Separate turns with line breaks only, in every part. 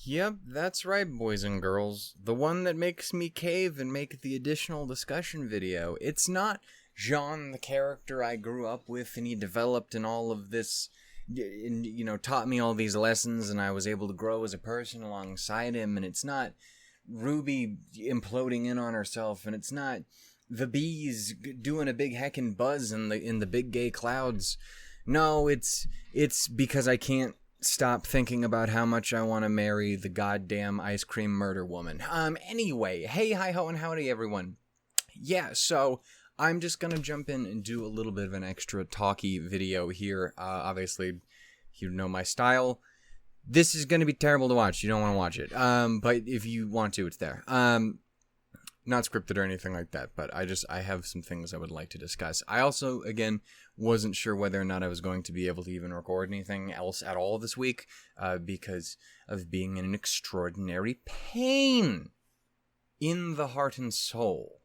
Yep, that's right, boys and girls. The one that makes me cave and make the additional discussion video. It's not Jean, the character I grew up with, and he developed in all of this, taught me all these lessons, and I was able to grow as a person alongside him. And it's not RWBY imploding in on herself, and it's not the bees doing a big heckin' buzz in the big gay clouds. No, it's because I can't stop thinking about how much I want to marry the goddamn ice cream murder woman. Anyway, hey, hi, ho, and howdy, everyone. Yeah, so I'm just gonna jump in and do a little bit of an extra talky video here. Obviously, you know my style. This is gonna be terrible to watch. You don't want to watch it. But if you want to, it's there. Not scripted or anything like that, but I have some things I would like to discuss. I also, again, wasn't sure whether or not I was going to be able to even record anything else at all this week, because of being in an extraordinary pain in the heart and soul.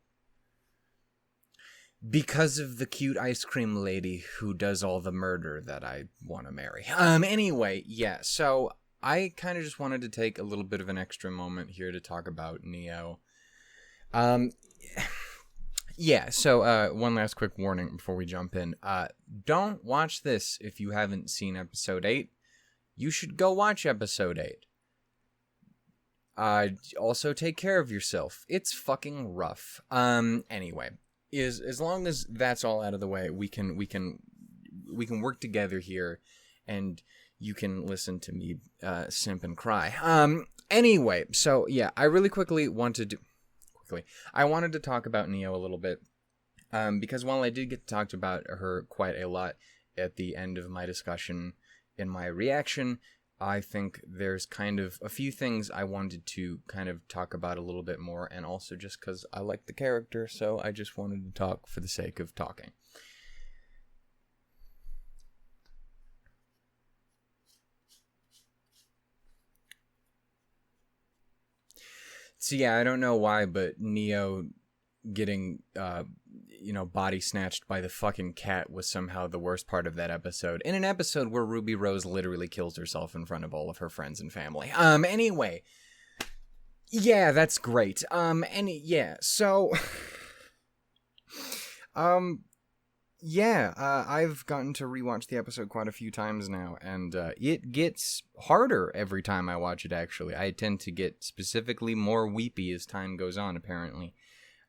Because of the cute ice cream lady who does all the murder that I want to marry. Anyway, yeah, so I kind of just wanted to take a little bit of an extra moment here to talk about Neo. Yeah, so, one last quick warning before we jump in. Don't watch this if you haven't seen episode 8. You should go watch episode 8. Also take care of yourself. It's fucking rough. Anyway, as long as that's all out of the way, we can work together here, and you can listen to me, simp and cry. Anyway, so, yeah, I really I wanted to talk about Neo a little bit, because while I did get to talk about her quite a lot at the end of my discussion in my reaction, I think there's kind of a few things I wanted to kind of talk about a little bit more, and also just because I like the character, so I just wanted to talk for the sake of talking. So yeah, I don't know why, but Neo getting, body snatched by the fucking cat was somehow the worst part of that episode. In an episode where Ruby Rose literally kills herself in front of all of her friends and family. Anyway. Yeah, that's great. I've gotten to rewatch the episode quite a few times now, and it gets harder every time I watch it, actually. I tend to get specifically more weepy as time goes on, apparently.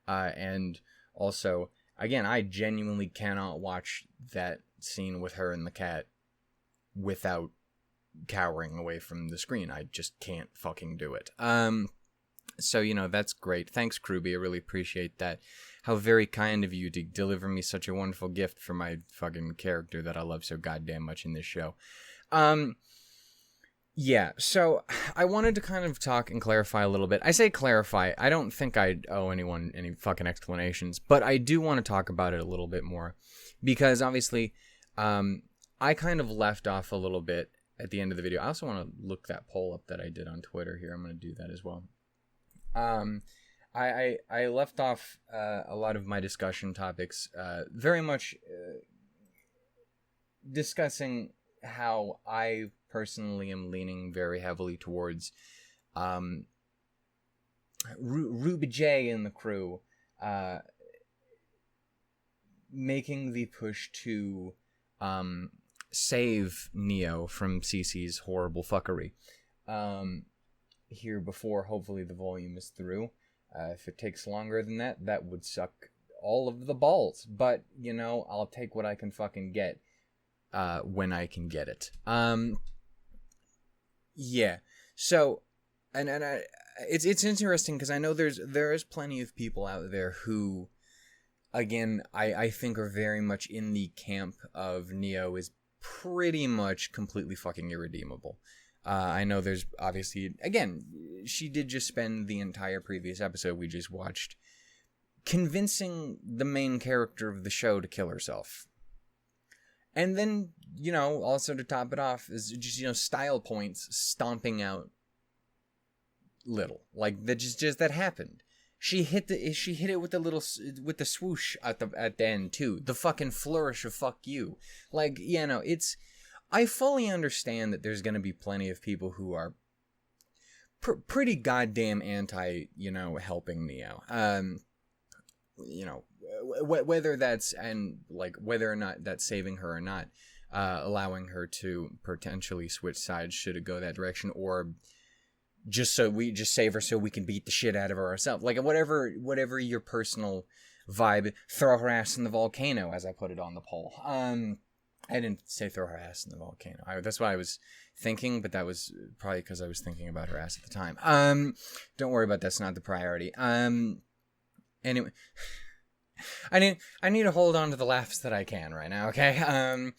And also, again, I genuinely cannot watch that scene with her and the cat without cowering away from the screen. I just can't fucking do it. So, that's great. Thanks, RWBY. I really appreciate that. How very kind of you to deliver me such a wonderful gift for my fucking character that I love so goddamn much in this show. Yeah, so I wanted to kind of talk and clarify a little bit. I say clarify. I don't think I owe anyone any fucking explanations, but I do want to talk about it a little bit more. Because, obviously, I kind of left off a little bit at the end of the video. I also want to look that poll up that I did on Twitter here. I'm going to do that as well. I left off a lot of my discussion topics very much discussing how I personally am leaning very heavily towards RWBY J and the crew making the push to save Neo from Cece's horrible fuckery. Here before hopefully the volume is through. If it takes longer than that, that would suck all of the balls. But, I'll take what I can fucking get when I can get it. Yeah. So, it's interesting because I know there is plenty of people out there who, again, I think are very much in the camp of Neo is pretty much completely fucking irredeemable. I know there's obviously, again, she did just spend the entire previous episode we just watched convincing the main character of the show to kill herself. And then, also to top it off is just, style points stomping out little. Like, that just that happened. She hit it with the swoosh at the end, too. The fucking flourish of fuck you. Like, it's... I fully understand that there's going to be plenty of people who are pretty goddamn anti, helping Neo. Whether that's, and like whether or not that's saving her or not, allowing her to potentially switch sides should it go that direction, or just save her so we can beat the shit out of her ourselves. Like whatever your personal vibe, throw her ass in the volcano, as I put it on the poll. I didn't say throw her ass in the volcano. That's what I was thinking, but that was probably because I was thinking about her ass at the time. Don't worry about that's not the priority. Anyway, I need to hold on to the laughs that I can right now. Okay.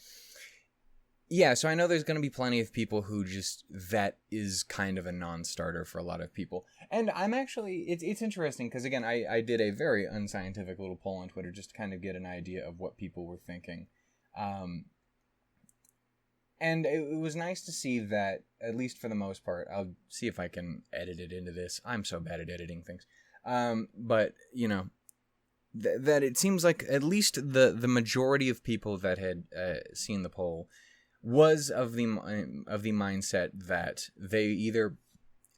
Yeah, so I know there's going to be plenty of people who that is kind of a non-starter for a lot of people. And I'm actually, it's interesting because, again, I did a very unscientific little poll on Twitter just to kind of get an idea of what people were thinking. And it was nice to see that, at least for the most part, I'll see if I can edit it into this. I'm so bad at editing things. But, that it seems like at least the majority of people that had seen the poll was of the mindset that they either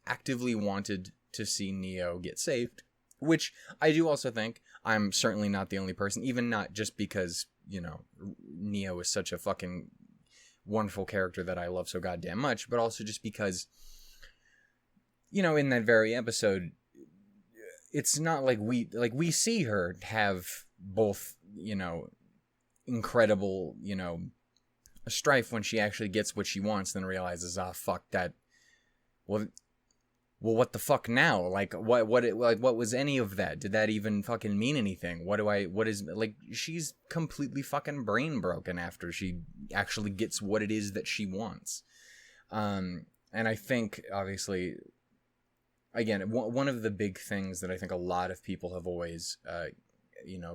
actively wanted to see Neo get saved, which I do also think. I'm certainly not the only person, even not just because, Neo is such a fucking wonderful character that I love so goddamn much, but also just because, in that very episode, it's not like we see her have both, incredible, strife when she actually gets what she wants, then realizes, fuck that. Well, what the fuck now? Like, what was any of that? Did that even fucking mean anything? She's completely fucking brain broken after she actually gets what it is that she wants. And I think, obviously, again, one of the big things that I think a lot of people have always,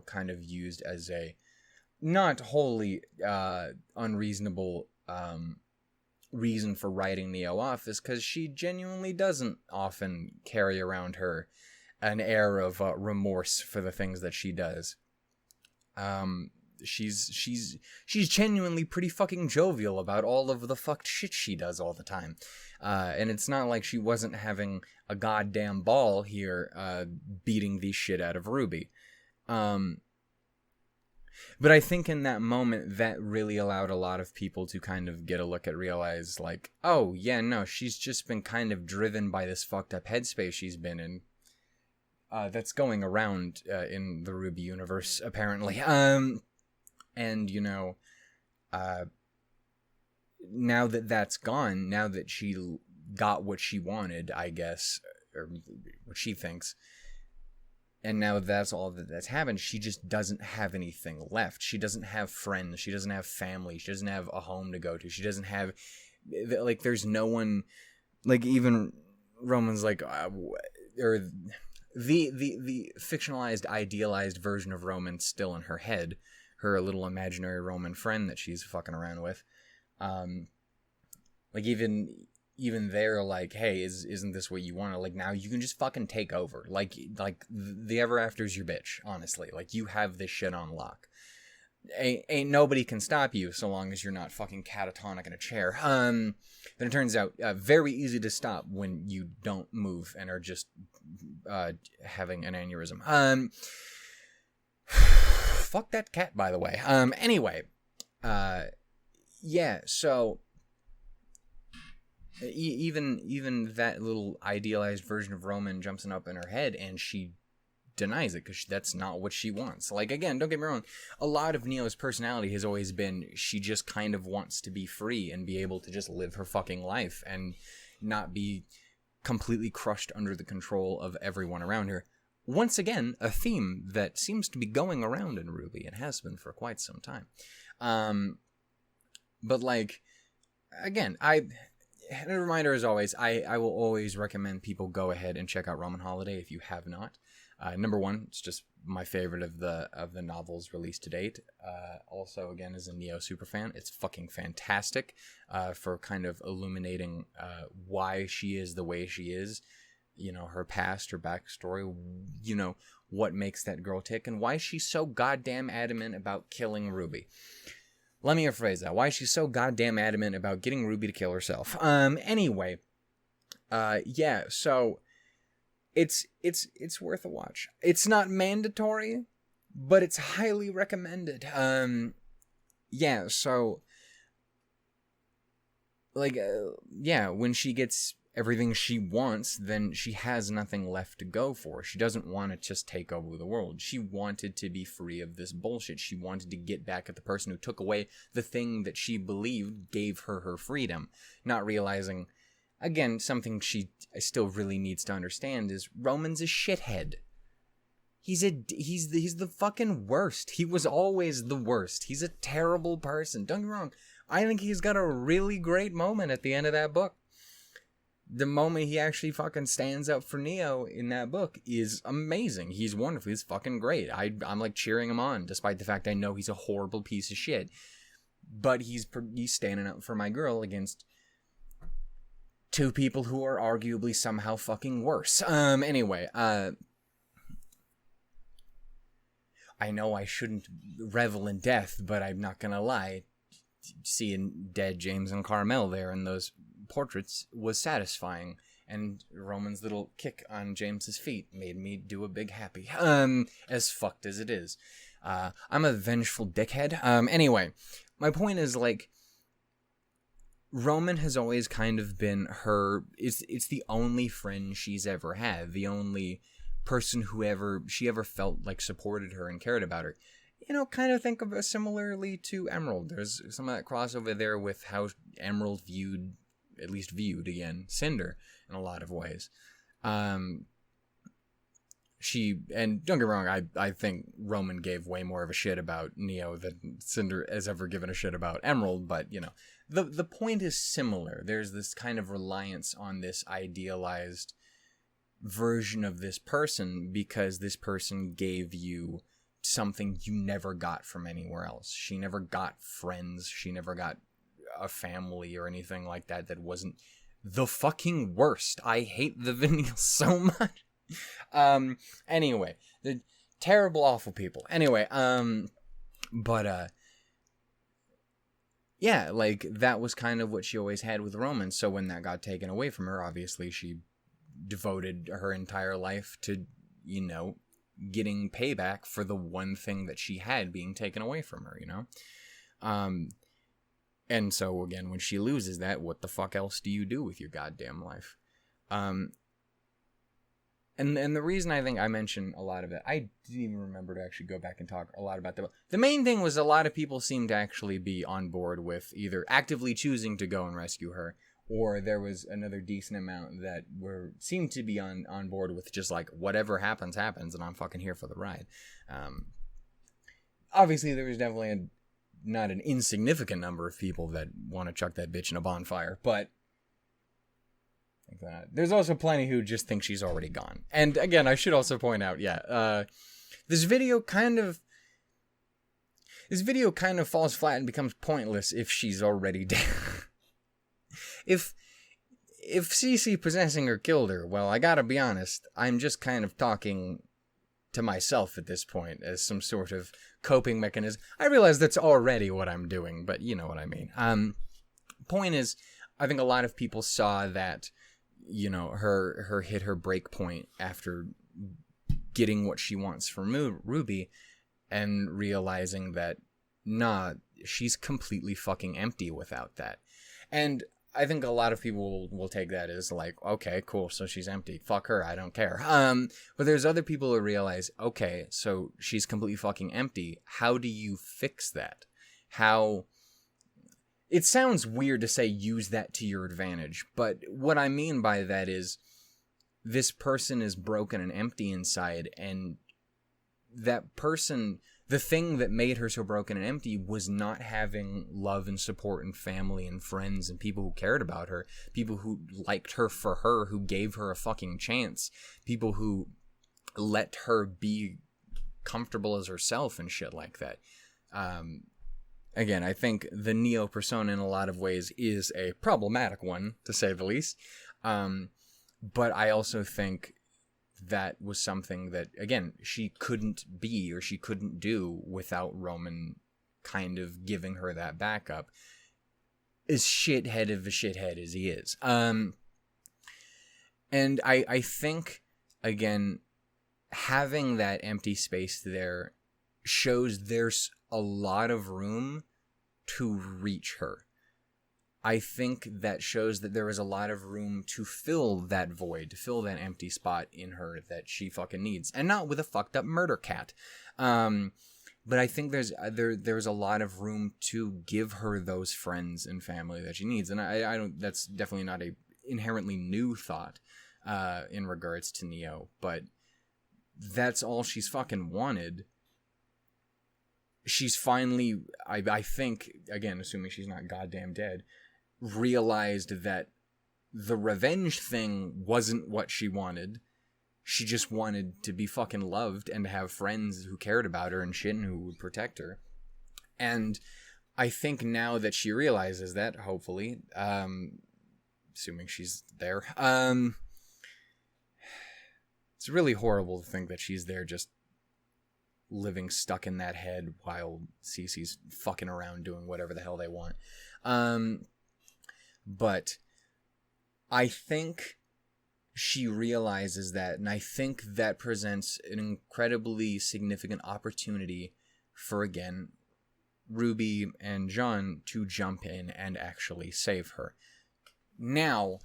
kind of used as a not wholly unreasonable reason for writing Neo off is because she genuinely doesn't often carry around her an air of remorse for the things that she does. She's genuinely pretty fucking jovial about all of the fucked shit she does all the time. And it's not like she wasn't having a goddamn ball here beating the shit out of RWBY. But I think in that moment, that really allowed a lot of people to kind of get a look at, realize, like, oh, yeah, no, she's just been kind of driven by this fucked up headspace she's been in. That's going around in the RWBY universe, apparently. And, now that that's gone, now that she got what she wanted, I guess, or what she thinks, and now that's all that's happened, she just doesn't have anything left. She doesn't have friends. She doesn't have family. She doesn't have a home to go to. She doesn't have, like, there's no one, like, even Roman's, like, or the fictionalized, idealized version of Roman still in her head, her little imaginary Roman friend that she's fucking around with. Like, even they're like, hey, isn't this what you want? Like, now you can just fucking take over. Like the Ever After's your bitch, honestly. Like, you have this shit on lock. Ain't nobody can stop you so long as you're not fucking catatonic in a chair. Then it turns out very easy to stop when you don't move and are just having an aneurysm. Fuck that cat, by the way. Anyway, yeah, so even that little idealized version of Roman jumps up in her head, and she denies it because that's not what she wants. Like, again, don't get me wrong, a lot of Neo's personality has always been she just kind of wants to be free and be able to just live her fucking life and not be completely crushed under the control of everyone around her. Once again, a theme that seems to be going around in RWBY and has been for quite some time. But, like, again, and a reminder, as always, I will always recommend people go ahead and check out Roman Holiday if you have not. Number one, it's just my favorite of the novels released to date. Also, again, as a Neo superfan, it's fucking fantastic for kind of illuminating why she is the way she is. Her past, her backstory, what makes that girl tick, and why she's so goddamn adamant about killing RWBY. Let me rephrase that. Why she's so goddamn adamant about getting RWBY to kill herself. Anyway, Yeah, so it's worth a watch. It's not mandatory, but it's highly recommended. Yeah, so like yeah, when she gets everything she wants, then she has nothing left to go for. She doesn't want to just take over the world. She wanted to be free of this bullshit. She wanted to get back at the person who took away the thing that she believed gave her her freedom, not realizing, again, something she still really needs to understand is Roman's a shithead. He's the fucking worst. He was always the worst. He's a terrible person. Don't get me wrong. I think he's got a really great moment at the end of that book. The moment he actually fucking stands up for Neo in that book is amazing. He's wonderful. He's fucking great. I'm like cheering him on, despite the fact I know he's a horrible piece of shit. But he's standing up for my girl against two people who are arguably somehow fucking worse. Anyway, I know I shouldn't revel in death, but I'm not gonna lie. Seeing dead James and Carmel there in those portraits was satisfying, and Roman's little kick on James's feet made me do a big happy. As fucked as it is. I'm a vengeful dickhead. Anyway, my point is, like, Roman has always kind of been her, it's the only friend she's ever had, the only person who she ever felt like supported her and cared about her. You know, kind of think of it similarly to Emerald. There's some of that crossover there with how Emerald viewed again, Cinder in a lot of ways. And don't get me wrong, I think Roman gave way more of a shit about Neo than Cinder has ever given a shit about Emerald, but, you know, the point is similar. There's this kind of reliance on this idealized version of this person because this person gave you something you never got from anywhere else. She never got friends. She never got a family or anything like that wasn't the fucking worst. I hate the Vinyls so much. Anyway, the terrible, awful people. Anyway, yeah, like, that was kind of what she always had with Roman. So when that got taken away from her, obviously she devoted her entire life to, you know, getting payback for the one thing that she had being taken away from her, you know? And so, again, when she loses that, what the fuck else do you do with your goddamn life? And the reason I think I mentioned a lot of it, I didn't even remember to actually go back and talk a lot about that. The main thing was a lot of people seemed to actually be on board with either actively choosing to go and rescue her, or there was another decent amount that seemed to be on board with just like, whatever happens, happens, and I'm fucking here for the ride. Obviously, there was definitely not an insignificant number of people that want to chuck that bitch in a bonfire, but there's also plenty who just think she's already gone. And again, I should also point out, this video kind of falls flat and becomes pointless if she's already dead. If Cece possessing her killed her, well, I gotta be honest, I'm just kind of talking to myself at this point as some sort of coping mechanism. I realize that's already what I'm doing, but you know what I mean. Point is, I think a lot of people saw that, you know, her hit her break point after getting what she wants from RWBY and realizing that, nah, she's completely fucking empty without that. And I think a lot of people will take that as like, okay, cool, so she's empty. Fuck her, I don't care. But there's other people who realize, okay, so she's completely fucking empty. How do you fix that? It sounds weird to say use that to your advantage, but what I mean by that is this person is broken and empty inside, and that person, the thing that made her so broken and empty was not having love and support and family and friends and people who cared about her, people who liked her for her, who gave her a fucking chance, people who let her be comfortable as herself and shit like that. Again, I think the Neo persona in a lot of ways is a problematic one, to say the least. But I also think that was something that, again, she couldn't be or she couldn't do without Roman kind of giving her that backup. As shithead of a shithead as he is. And I think, again, having that empty space there shows there's a lot of room to reach her. I think that shows that there is a lot of room to fill that void, to fill that empty spot in her that she fucking needs. And not with a fucked up murder cat. But I think there's a lot of room to give her those friends and family that she needs. And I don't, that's definitely not a inherently new thought in regards to Neo, but that's all she's fucking wanted. She's finally, I think, again, assuming she's not goddamn dead, realized that the revenge thing wasn't what she wanted. She just wanted to be fucking loved and to have friends who cared about her and shit and who would protect her. And I think now that she realizes that, hopefully, assuming she's there, it's really horrible to think that she's there just living stuck in that head while Cece's fucking around doing whatever the hell they want. But I think she realizes that, and I think that presents an incredibly significant opportunity for, again, Ruby and John to jump in and actually save her. Now,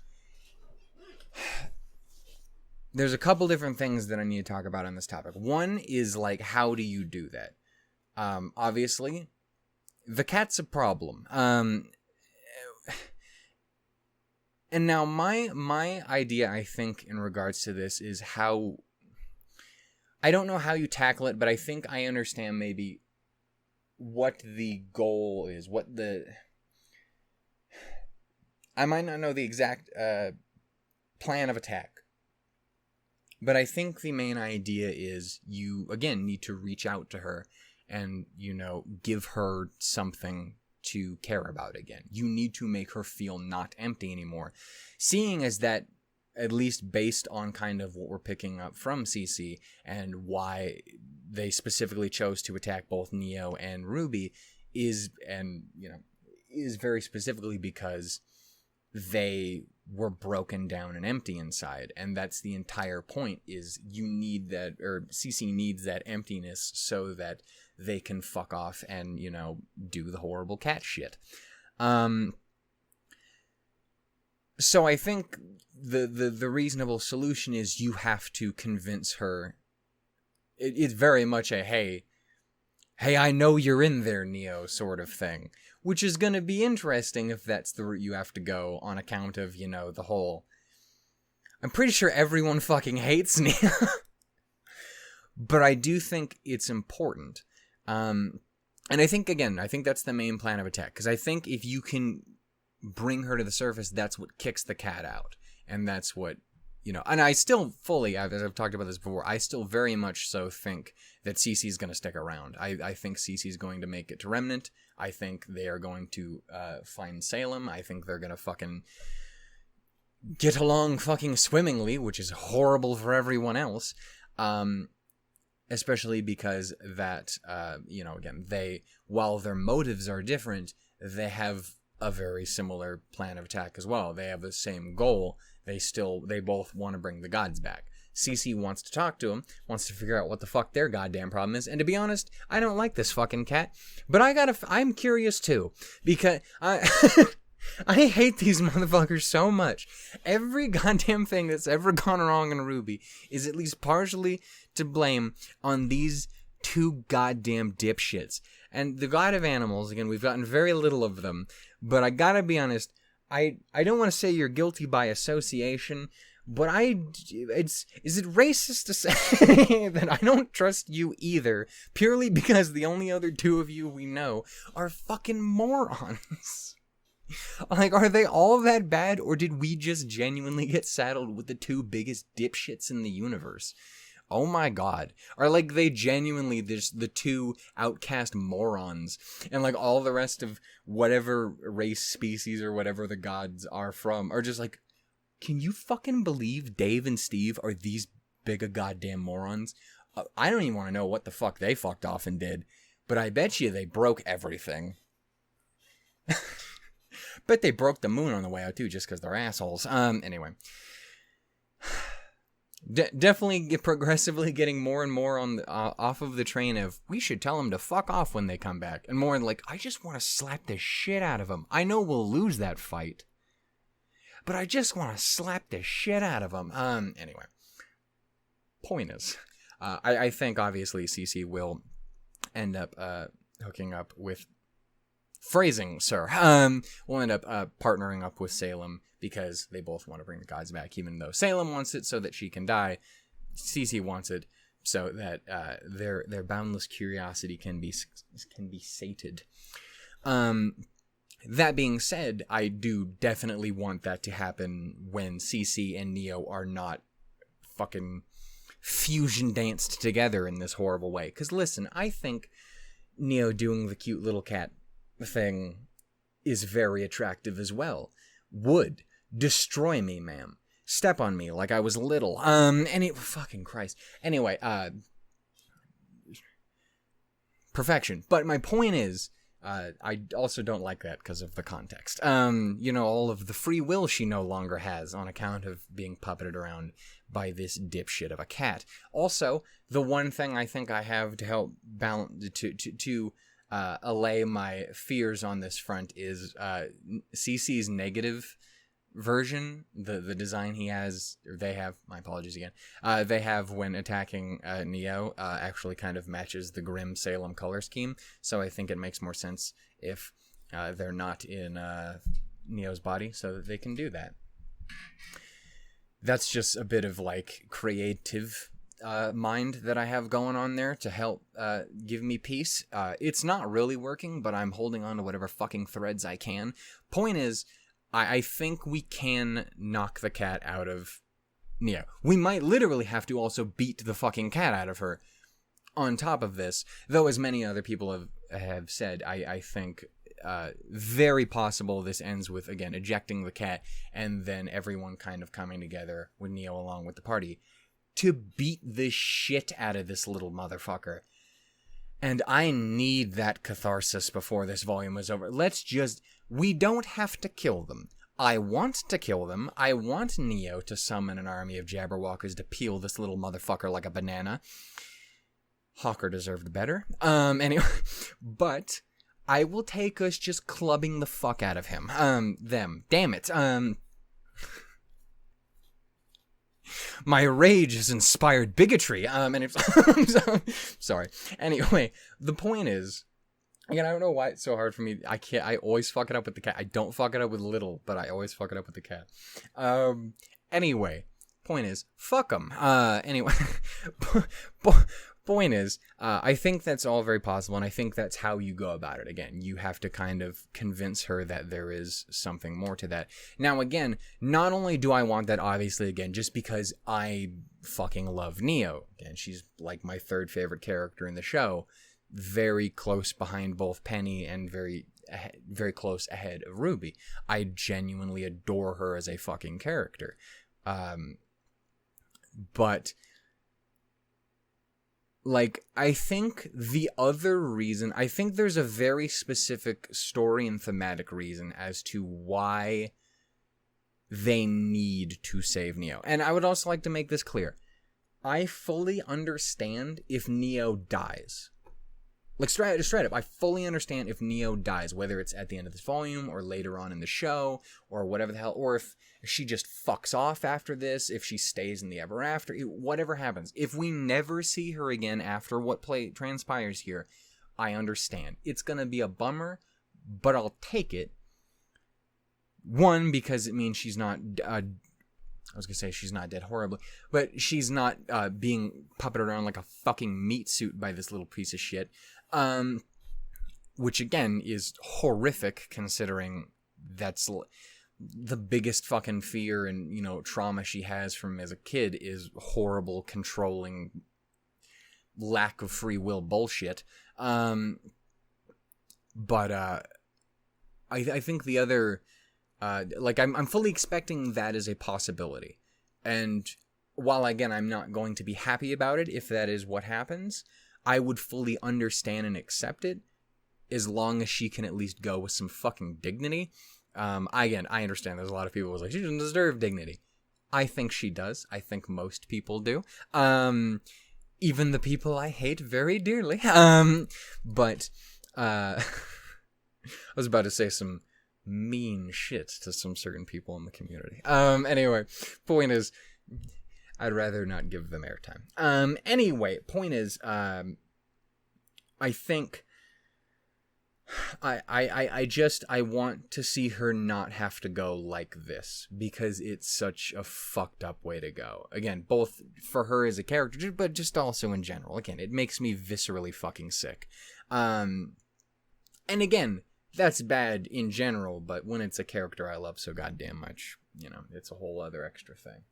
there's a couple different things that I need to talk about on this topic. One is, like, how do you do that? Obviously, the cat's a problem. And now my idea, I think, in regards to this is how... I don't know how you tackle it, but I think I understand maybe what the goal is, what the... I might not know the exact plan of attack, but I think the main idea is you, again, need to reach out to her and, you know, give her something to care about again. You need to make her feel not empty anymore. Seeing as that, at least based on kind of what we're picking up from Cece and why they specifically chose to attack both Neo and Ruby is very specifically because they were broken down and empty inside. And that's the entire point, is you need that, or Cece needs that emptiness so that they can fuck off and, you know, do the horrible cat shit. So I think the reasonable solution is you have to convince her. It's very much a, hey, I know you're in there, Neo, sort of thing. Which is going to be interesting if that's the route you have to go on account of, you know, the whole... I'm pretty sure everyone fucking hates Neo. But I do think it's important. And I think that's the main plan of attack. Because I think if you can bring her to the surface, that's what kicks the cat out. And that's what, you know... And I still fully, as I've talked about this before, I still very much so think that Cece's going to stick around. I think Cece's going to make it to Remnant. I think they are going to find Salem. I think they're going to fucking get along fucking swimmingly, which is horrible for everyone else. Especially because that, you know, again, while their motives are different, they have a very similar plan of attack as well. They have the same goal. They both want to bring the gods back. Cece wants to talk to him, wants to figure out what the fuck their goddamn problem is, and to be honest, I don't like this fucking cat, but I'm curious too, because I hate these motherfuckers so much. Every goddamn thing that's ever gone wrong in RWBY is at least partially to blame on these two goddamn dipshits. And the god of animals, again, we've gotten very little of them, but I gotta be honest, I don't want to say you're guilty by association, but is it racist to say that I don't trust you either, purely because the only other two of you we know are fucking morons? Like, are they all that bad, or did we just genuinely get saddled with the two biggest dipshits in the universe? Oh my god. Are, like, they genuinely just the two outcast morons, and, like, all the rest of whatever race, species, or whatever the gods are from are just like, can you fucking believe Dave and Steve are these big a goddamn morons? I don't even want to know what the fuck they fucked off and did, but I bet you they broke everything. Bet they broke the moon on the way out too, just because they're assholes. Anyway. Definitely progressively getting more and more on off of the train of we should tell them to fuck off when they come back, and more like I just want to slap the shit out of them. I know we'll lose that fight, but I just want to slap the shit out of them. Anyway, point is, I think obviously Cece will end up hooking up with phrasing, sir. We'll end up partnering up with Salem because they both want to bring the gods back, even though Salem wants it so that she can die. Cece wants it so that their boundless curiosity can be sated. That being said, I do definitely want that to happen when Cece and Neo are not fucking fusion danced together in this horrible way. Because listen, I think Neo doing the cute little cat thing is very attractive as well. Would destroy me, ma'am. Step on me like I was little. Fucking Christ. Anyway, perfection. But my point is, I also don't like that because of the context. All of the free will she no longer has on account of being puppeted around by this dipshit of a cat. Also, the one thing I think I have to help balance to allay my fears on this front is CC's negative version, the design he has, or they have, my apologies again, they have when attacking Neo actually kind of matches the grim Salem color scheme, so I think it makes more sense if they're not in Neo's body so that they can do that. That's just a bit of like creative mind that I have going on there to help give me peace. It's not really working, but I'm holding on to whatever fucking threads I can. Point is, I think we can knock the cat out of Neo. We might literally have to also beat the fucking cat out of her on top of this, though as many other people have said, I think very possible this ends with, again, ejecting the cat and then everyone kind of coming together with Neo along with the party to beat the shit out of this little motherfucker. And I need that catharsis before this volume is over. We don't have to kill them. I want to kill them. I want Neo to summon an army of Jabberwockers to peel this little motherfucker like a banana. Hawker deserved better. Anyway, but I will take us just clubbing the fuck out of him. Them. Damn it. My rage has inspired bigotry. Sorry. Anyway, the point is, again, I don't know why it's so hard for me. I always fuck it up with the cat. I don't fuck it up with little, but I always fuck it up with the cat. Anyway, point is, fuck them. Anyway, point is, I think that's all very possible, and I think that's how you go about it. Again, you have to kind of convince her that there is something more to that. Now, again, not only do I want that, obviously, again, just because I fucking love Neo. Again, she's like my third favorite character in the show. Very close behind both Penny and very close ahead of RWBY. I genuinely adore her as a fucking character. But like, I think the other reason, I think there's a very specific story and thematic reason as to why they need to save Neo. And I would also like to make this clear. I fully understand if Neo dies. Like, straight up, I fully understand if Neo dies, whether it's at the end of this volume, or later on in the show, or whatever the hell, or if she just fucks off after this, if she stays in the ever after, whatever happens. If we never see her again after what transpires here, I understand. It's gonna be a bummer, but I'll take it. One, because it means she's not, I was gonna say she's not dead horribly, but she's not being puppeted around like a fucking meat suit by this little piece of shit. Which again is horrific considering that's the biggest fucking fear and, trauma she has from as a kid is horrible, controlling, lack of free will bullshit. But I think the other, I'm fully expecting that as a possibility. And while, again, I'm not going to be happy about it if that is what happens, I would fully understand and accept it as long as she can at least go with some fucking dignity. Again, I understand there's a lot of people who's like, she doesn't deserve dignity. I think she does. I think most people do. Even the people I hate very dearly. But I was about to say some mean shit to some certain people in the community. Anyway, point is, I'd rather not give them airtime. Anyway, point is, I think I want to see her not have to go like this, because it's such a fucked up way to go. Again, both for her as a character, but just also in general. Again, it makes me viscerally fucking sick. And again, that's bad in general, but when it's a character I love so goddamn much, you know, it's a whole other extra thing.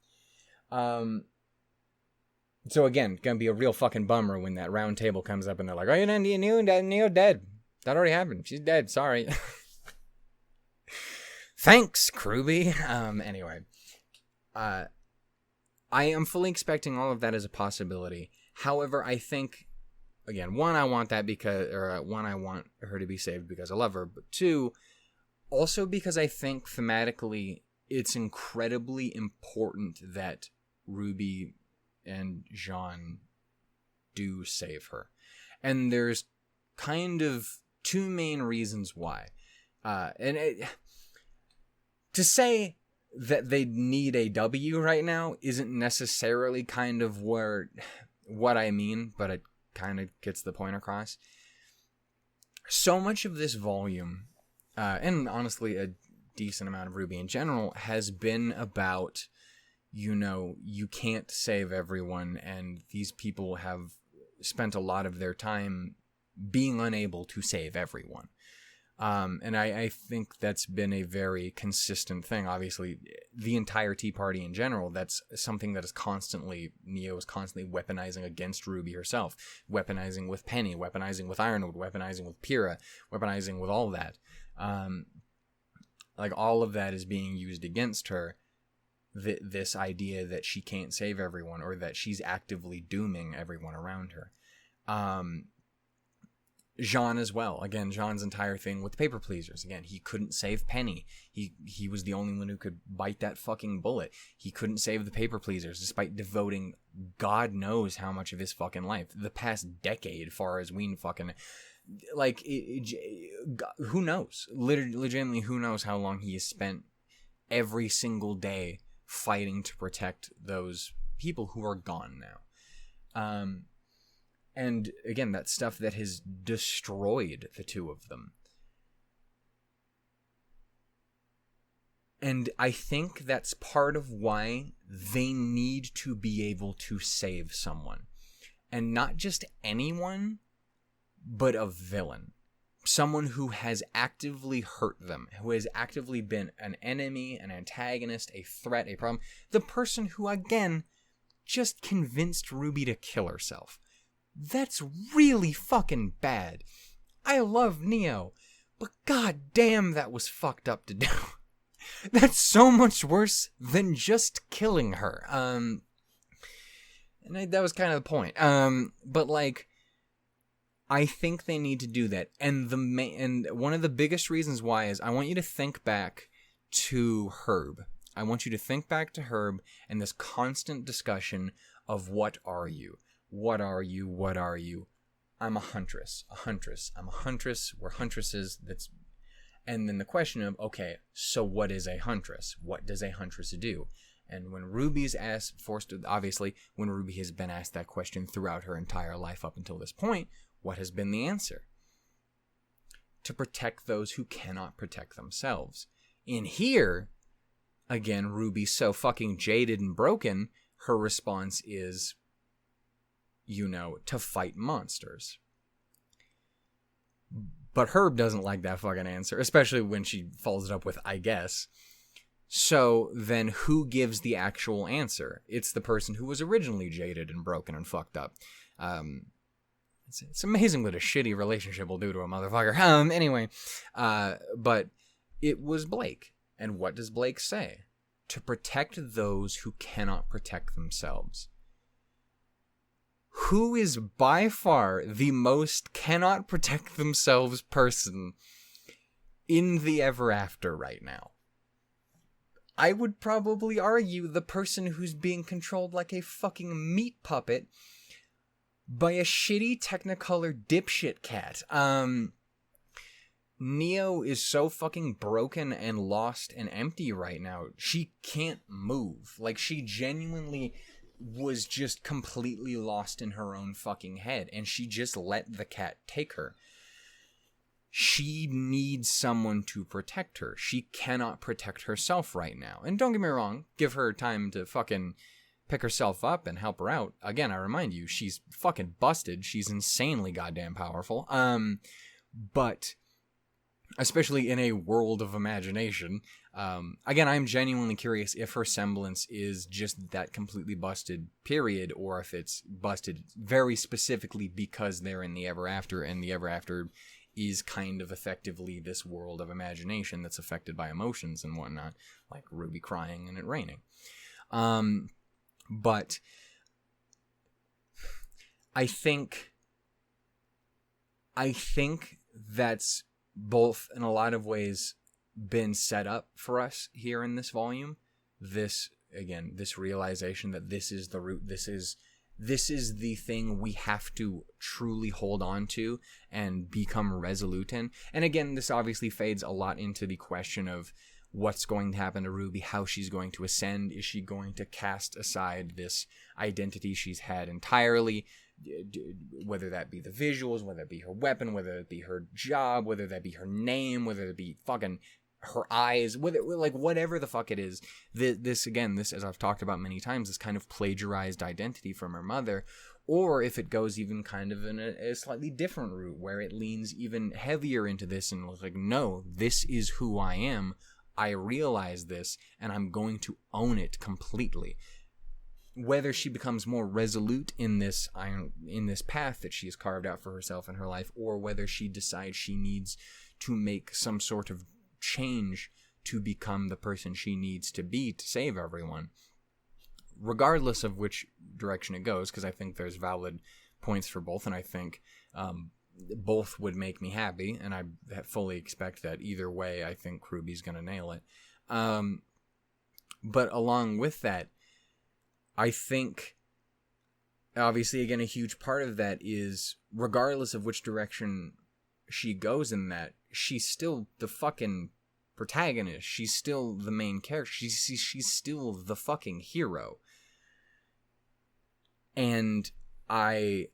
So again, gonna be a real fucking bummer when that round table comes up and they're like, oh, you know, Neo dead. That already happened. She's dead. Sorry. Thanks, RWBY. Anyway, I am fully expecting all of that as a possibility. However, I think, again, one, I want that because, or one, I want her to be saved because I love her. But two, also because I think thematically it's incredibly important that RWBY and Jean do save her. And there's kind of two main reasons why. To say that they need a W right now isn't necessarily kind of what I mean, but it kind of gets the point across. So much of this volume, and honestly a decent amount of RWBY in general, has been about, you know, you can't save everyone, and these people have spent a lot of their time being unable to save everyone. And I think that's been a very consistent thing. Obviously, the entire Tea Party in general, that's something that is constantly, Neo is constantly weaponizing against RWBY herself. Weaponizing with Penny, weaponizing with Ironwood, weaponizing with Pyrrha, weaponizing with all that. Like, all of that is being used against her. This idea that she can't save everyone, or that she's actively dooming everyone around her. Jean as well. Again, Jean's entire thing with paper pleasers. Again, he couldn't save Penny. He was the only one who could bite that fucking bullet. He couldn't save the paper pleasers, despite devoting God knows how much of his fucking life, the past decade, far as we fucking, like, who knows? Legitimately, who knows how long he has spent every single day fighting to protect those people who are gone now. And again, that's stuff that has destroyed the two of them. And I think that's part of why they need to be able to save someone. And not just anyone, but a villain. Someone who has actively hurt them, who has actively been an enemy, an antagonist, a threat, a problem. The person who, again, just convinced RWBY to kill herself. That's really fucking bad. I love Neo, but goddamn, that was fucked up to do. That's so much worse than just killing her. And that was kind of the point. But like, I think they need to do that. And and one of the biggest reasons why is I want you to think back to RWBY. I want you to think back to RWBY and this constant discussion of what are you? What are you? What are you? I'm a huntress. A huntress. I'm a huntress. We're huntresses. And then the question of, okay, so what is a huntress? What does a huntress do? And when RWBY's when RWBY has been asked that question throughout her entire life up until this point, what has been the answer? To protect those who cannot protect themselves. In here, again, RWBY's so fucking jaded and broken, her response is, you know, to fight monsters. But RWBY doesn't like that fucking answer, especially when she follows it up with, I guess. So then who gives the actual answer? It's the person who was originally jaded and broken and fucked up. It's amazing what a shitty relationship will do to a motherfucker. Anyway, but it was Blake. And what does Blake say? To protect those who cannot protect themselves. Who is by far the most cannot protect themselves person in the Ever After right now? I would probably argue the person who's being controlled like a fucking meat puppet by a shitty Technicolor dipshit cat. Neo is so fucking broken and lost and empty right now. She can't move. Like, she genuinely was just completely lost in her own fucking head, and she just let the cat take her. She needs someone to protect her. She cannot protect herself right now. And don't get me wrong, give her time to fucking pick herself up and help her out. Again, I remind you, she's fucking busted. She's insanely goddamn powerful. But especially in a world of imagination, again, I'm genuinely curious if her semblance is just that completely busted period, or if it's busted very specifically because they're in the ever after, and the ever after is kind of effectively this world of imagination that's affected by emotions and whatnot, like Ruby crying and it raining. But I think that's both in a lot of ways been set up for us here in this volume. This realization that this is the root, this is the thing we have to truly hold on to and become resolute in. And again, this obviously fades a lot into the question of what's going to happen to Ruby, how she's going to ascend. Is she going to cast aside this identity she's had entirely, whether that be the visuals, whether it be her weapon, whether it be her job, whether that be her name, whether it be fucking her eyes, whatever the fuck it is. This, as I've talked about many times, this kind of plagiarized identity from her mother, or if it goes even kind of in a slightly different route where it leans even heavier into this and looks like, no, this is who I am. I realize this, and I'm going to own it completely. Whether she becomes more resolute in this path that she has carved out for herself in her life, or whether she decides she needs to make some sort of change to become the person she needs to be to save everyone, regardless of which direction it goes, because I think there's valid points for both, and I think both would make me happy, and I fully expect that either way. I think Ruby's gonna nail it. But along with that, I think, obviously, again, a huge part of that is, regardless of which direction she goes in that, she's still the fucking protagonist. She's still the main character. She's still the fucking hero. And I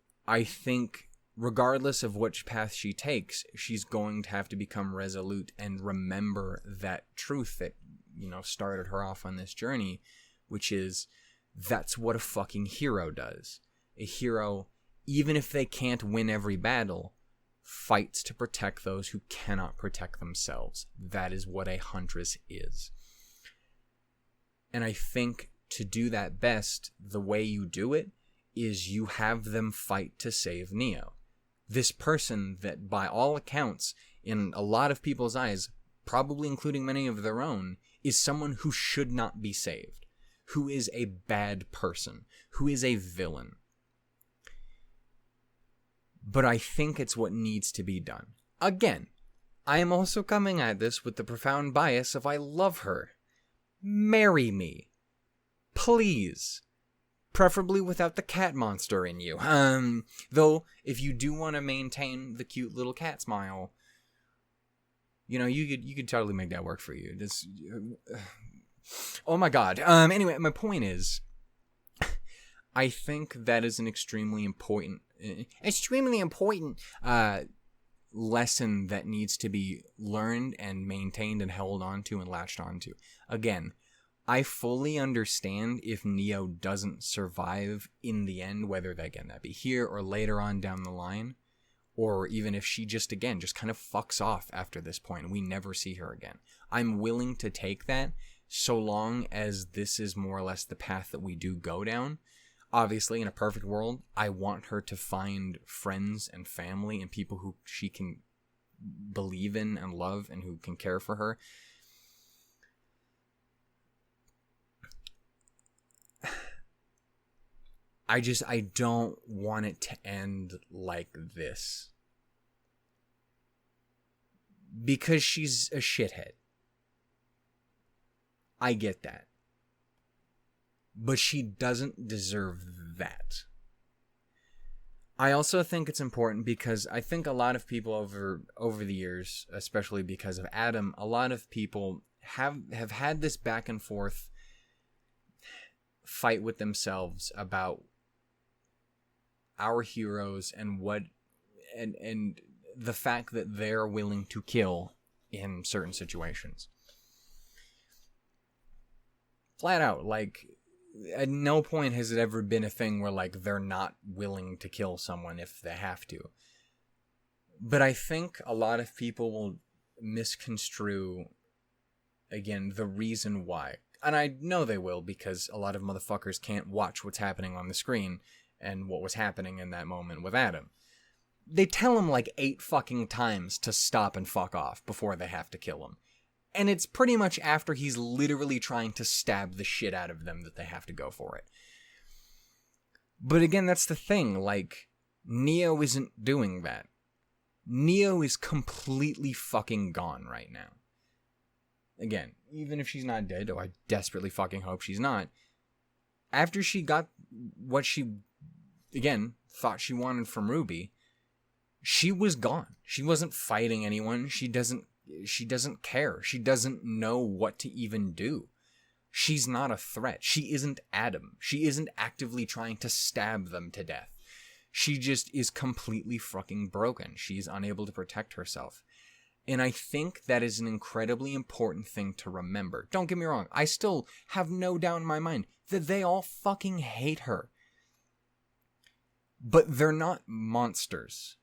think, regardless of which path she takes, she's going to have to become resolute and remember that truth that, started her off on this journey, which is, that's what a fucking hero does. A hero, even if they can't win every battle, fights to protect those who cannot protect themselves. That is what a huntress is. And I think to do that best, the way you do it is you have them fight to save Neo. This person that, by all accounts, in a lot of people's eyes, probably including many of their own, is someone who should not be saved, who is a bad person, who is a villain. But I think it's what needs to be done. Again, I am also coming at this with the profound bias of I love her. Marry me. Please. Preferably without the cat monster in you. Though, if you do want to maintain the cute little cat smile, you could totally make that work for you. Oh my god. Anyway, my point is, I think that is an extremely important lesson that needs to be learned and maintained and held onto and latched onto. Again, I fully understand if Neo doesn't survive in the end, whether that be here or later on down the line, or even if she just kind of fucks off after this point and we never see her again. I'm willing to take that, so long as this is more or less the path that we do go down. Obviously, in a perfect world, I want her to find friends and family and people who she can believe in and love and who can care for her. I don't want it to end like this. Because she's a shithead. I get that. But she doesn't deserve that. I also think it's important because I think a lot of people over the years, especially because of Adam, a lot of people have had this back and forth fight with themselves about our heroes and what and the fact that they're willing to kill in certain situations. Flat out, like, at no point has it ever been a thing where, like, they're not willing to kill someone if they have to. But I think a lot of people will misconstrue, again, the reason why. And I know they will, because a lot of motherfuckers can't watch what's happening on the screen and what was happening in that moment with Adam. They tell him like 8 fucking times to stop and fuck off before they have to kill him. And it's pretty much after he's literally trying to stab the shit out of them that they have to go for it. But again, that's the thing, like, Neo isn't doing that. Neo is completely fucking gone right now. Again, even if she's not dead, though I desperately fucking hope she's not, after she got what she, again, thought she wanted from RWBY, she was gone. She wasn't fighting anyone. She doesn't care. She doesn't know what to even do. She's not a threat. She isn't Adam. She isn't actively trying to stab them to death. She just is completely fucking broken. She's unable to protect herself. And I think that is an incredibly important thing to remember. Don't get me wrong. I still have no doubt in my mind that they all fucking hate her. But they're not monsters.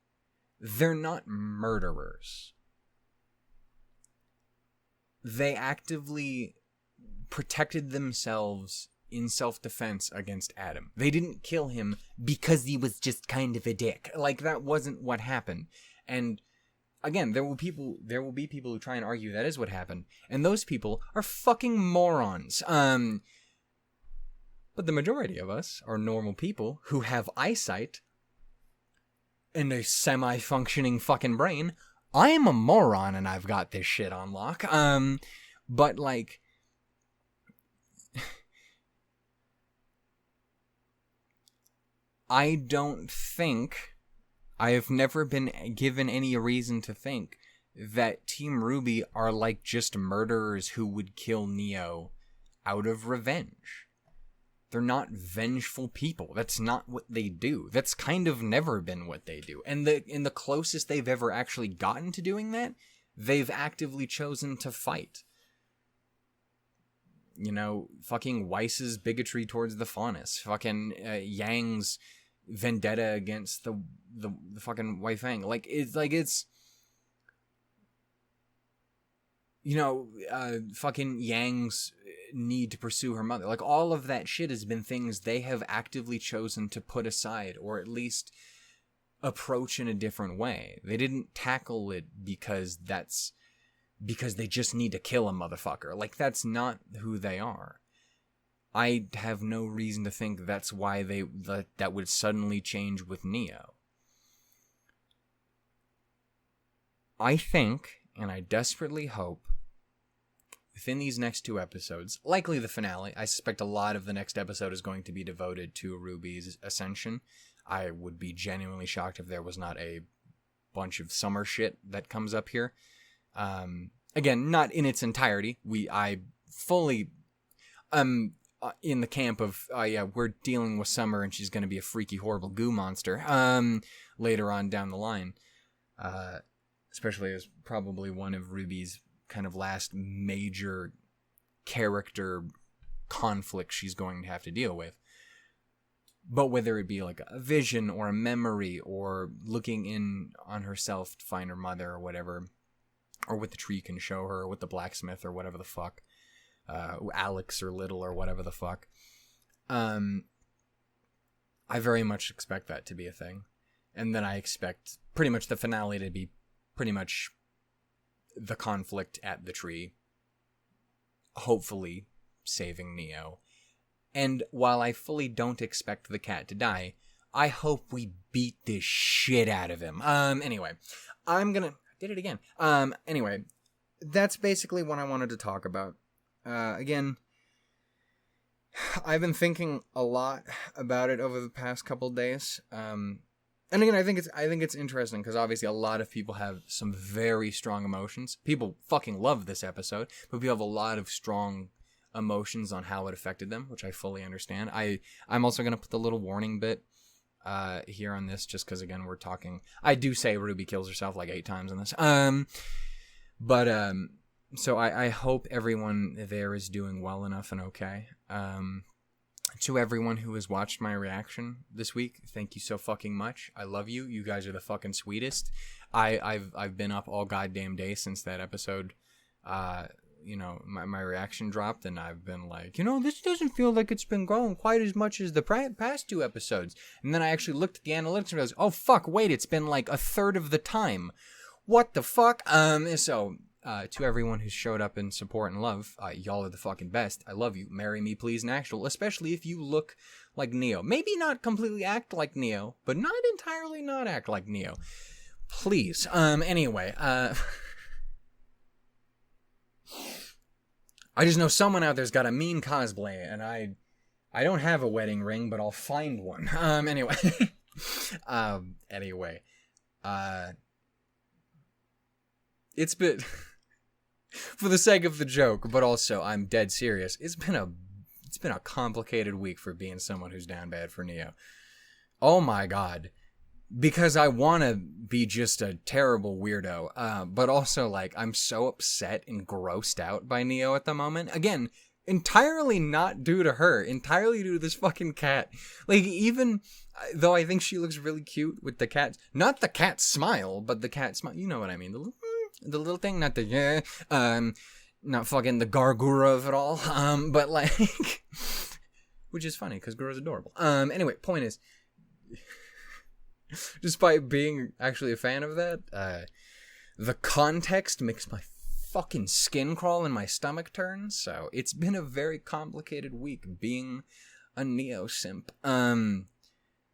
They're not murderers. They actively protected themselves in self-defense against Adam. They didn't kill him because he was just kind of a dick. Like, that wasn't what happened. And again, there will be people who try and argue that is what happened, and those people are fucking morons. But the majority of us are normal people who have eyesight and a semi-functioning fucking brain. I am a moron and I've got this shit on lock. But like, I don't think, I have never been given any reason to think that Team RWBY are like just murderers who would kill Neo out of revenge. They're not vengeful people. That's not what they do. That's kind of never been what they do. And in the closest they've ever actually gotten to doing that, they've actively chosen to fight. You know, fucking Weiss's bigotry towards the Faunus. Fucking Yang's vendetta against the fucking Wei Fang. It's you know, fucking Yang's need to pursue her mother. Like, all of that shit has been things they have actively chosen to put aside, or at least approach in a different way. They didn't tackle it because they just need to kill a motherfucker. Like, that's not who they are. I have no reason to think that's why that would suddenly change with Neo. I think, and I desperately hope, within these next 2 episodes, likely the finale, I suspect a lot of the next episode is going to be devoted to RWBY's ascension. I would be genuinely shocked if there was not a bunch of summer shit that comes up here. Again, not in its entirety. I fully in the camp of, we're dealing with Summer and she's going to be a freaky, horrible goo monster later on down the line. Especially as probably one of RWBY's kind of last major character conflict she's going to have to deal with. But whether it be like a vision or a memory or looking in on herself to find her mother or whatever, or what the tree can show her, or what the blacksmith or whatever the fuck, Alex or Little or whatever the fuck, I very much expect that to be a thing. And then I expect pretty much the finale to be pretty much the conflict at the tree, hopefully saving Neo. And while I fully don't expect the cat to die, I hope we beat this shit out of him. Anyway, I did it again. Anyway, that's basically what I wanted to talk about. Again, I've been thinking a lot about it over the past couple days. And again, I think it's interesting because obviously a lot of people have some very strong emotions. People fucking love this episode, but we have a lot of strong emotions on how it affected them, which I fully understand. I'm also gonna put the little warning bit here on this, just because again we're talking. I do say RWBY kills herself like 8 times in this. So I hope everyone there is doing well enough and okay. To everyone who has watched my reaction this week, thank you so fucking much. I love you. You guys are the fucking sweetest. I've been up all goddamn day since that episode. My reaction dropped, and I've been like, this doesn't feel like it's been growing quite as much as the past 2 episodes. And then I actually looked at the analytics and realized, oh fuck, wait, it's been like a third of the time. What the fuck? To everyone who showed up in support and love, y'all are the fucking best. I love you. Marry me, please, in actual, especially if you look like Neo. Maybe not completely act like Neo, but not entirely not act like Neo. Please. Anyway, I just know someone out there's got a mean cosplay, and I don't have a wedding ring, but I'll find one. Anyway. It's been, for the sake of the joke, but also I'm dead serious. It's been a complicated week for being someone who's down bad for Neo. Oh my god. Because I want to be just a terrible weirdo, but also, like, I'm so upset and grossed out by Neo at the moment. Again, entirely not due to her, entirely due to this fucking cat. Like, even though I think she looks really cute with the cat, not the cat smile, but the cat smile, you know what I mean, the little thing, not the, not fucking the gargura of it all, but like, which is funny, because Gura's adorable. Anyway, point is, despite being actually a fan of that, the context makes my fucking skin crawl and my stomach turn. So it's been a very complicated week being a Neo simp. And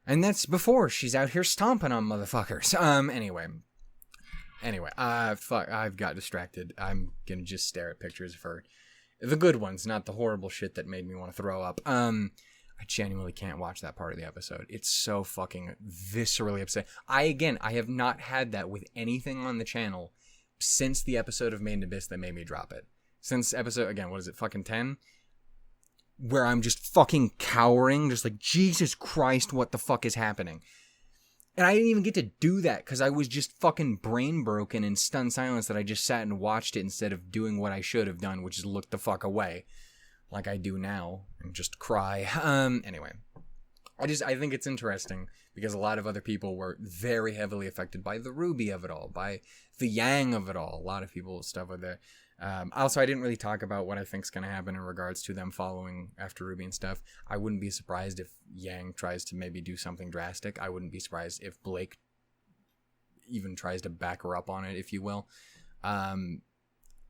that's before she's out here stomping on motherfuckers. Anyway, fuck, I've got distracted. I'm gonna just stare at pictures of her. The good ones, not the horrible shit that made me want to throw up. I genuinely can't watch that part of the episode. It's so fucking viscerally upsetting. I have not had that with anything on the channel since the episode of Made in Abyss that made me drop it. Since episode, again, what is it, fucking 10? Where I'm just fucking cowering, just like, Jesus Christ, what the fuck is happening? And I didn't even get to do that because I was just fucking brain broken and stunned silence that I just sat and watched it instead of doing what I should have done, which is look the fuck away. Like I do now, and just cry. Anyway, I think it's interesting because a lot of other people were very heavily affected by the RWBY of it all, by the Yang of it all. A lot of people stuff with it. Also, I didn't really talk about what I think's going to happen in regards to them following after RWBY and stuff. I wouldn't be surprised if Yang tries to maybe do something drastic. I wouldn't be surprised if Blake even tries to back her up on it, if you will. I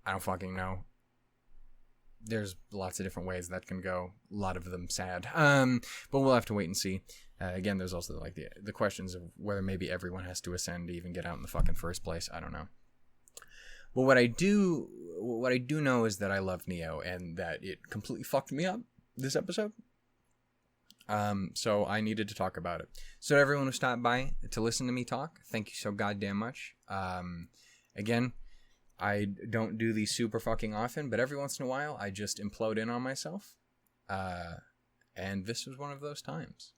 don't fucking know. There's lots of different ways that can go. A lot of them sad. But we'll have to wait and see. Again, there's also like the questions of whether maybe everyone has to ascend to even get out in the fucking first place. I don't know. But what I do know is that I love Neo and that it completely fucked me up this episode. So I needed to talk about it. So to everyone who stopped by to listen to me talk, thank you so goddamn much. Again, I don't do these super fucking often, but every once in a while, I just implode in on myself. And this was one of those times.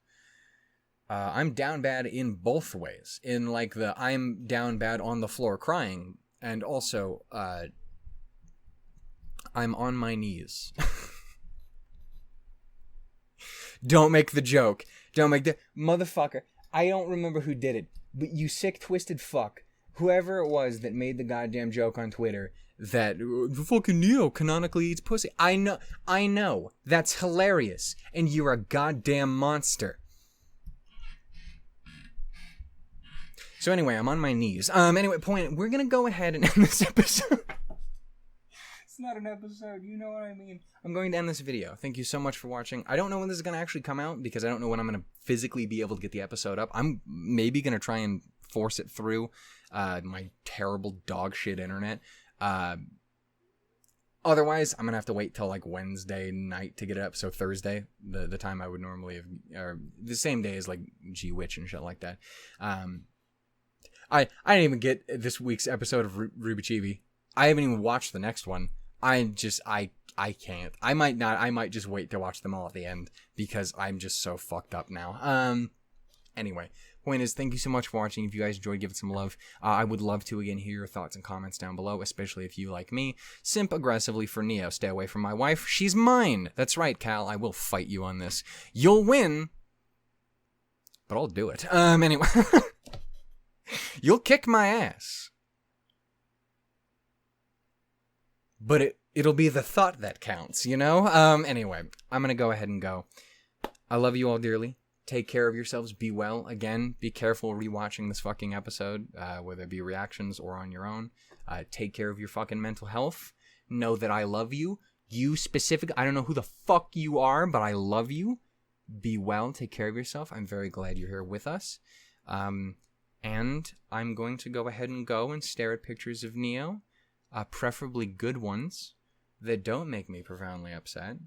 I'm down bad in both ways. In like I'm down bad on the floor crying, and also, I'm on my knees. Don't make the joke. Don't make the... Motherfucker, I don't remember who did it, but you sick, twisted fuck. Whoever it was that made the goddamn joke on Twitter that the fucking Neo canonically eats pussy. I know. That's hilarious. And you're a goddamn monster. So anyway, I'm on my knees. Anyway, we're gonna go ahead and end this episode. It's not an episode, you know what I mean. I'm going to end this video. Thank you so much for watching. I don't know when this is gonna actually come out because I don't know when I'm gonna physically be able to get the episode up. I'm maybe gonna try and force it through my terrible dog shit internet. Otherwise, I'm gonna have to wait till like Wednesday night to get it up. So Thursday, the time I would normally have, or the same day as like G-Witch and shit like that. I didn't even get this week's episode of RWBY. I haven't even watched the next one. I can't. I might just wait to watch them all at the end because I'm just so fucked up now. Anyway, point is, thank you so much for watching. If you guys enjoyed, give it some love. I would love to, again, hear your thoughts and comments down below, especially if you, like me, simp aggressively for Neo. Stay away from my wife. She's mine. That's right, Cal. I will fight you on this. You'll win, but I'll do it. Anyway. You'll kick my ass. But it'll be the thought that counts, you know? Anyway, I'm gonna go ahead and go. I love you all dearly. Take care of yourselves. Be well. Again, be careful rewatching this fucking episode, whether it be reactions or on your own. Take care of your fucking mental health. Know that I love you. You specific. I don't know who the fuck you are, but I love you. Be well. Take care of yourself. I'm very glad you're here with us. And I'm going to go ahead and go and stare at pictures of Neo. Preferably good ones that don't make me profoundly upset.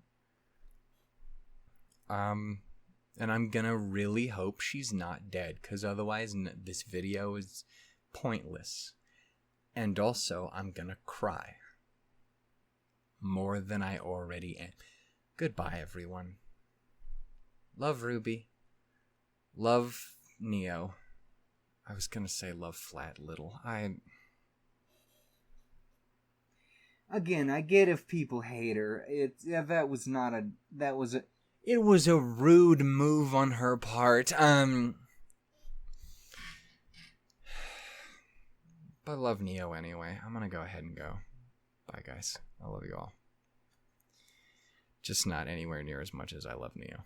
And I'm gonna really hope she's not dead, because otherwise this video is pointless. And also, I'm gonna cry. More than I already am. Goodbye, everyone. Love Ruby. Love Neo. I was gonna say love Flat Little. Again, I get if people hate her. It was a rude move on her part. But love Neo anyway. I'm gonna go ahead and go. Bye, guys. I love you all. Just not anywhere near as much as I love Neo.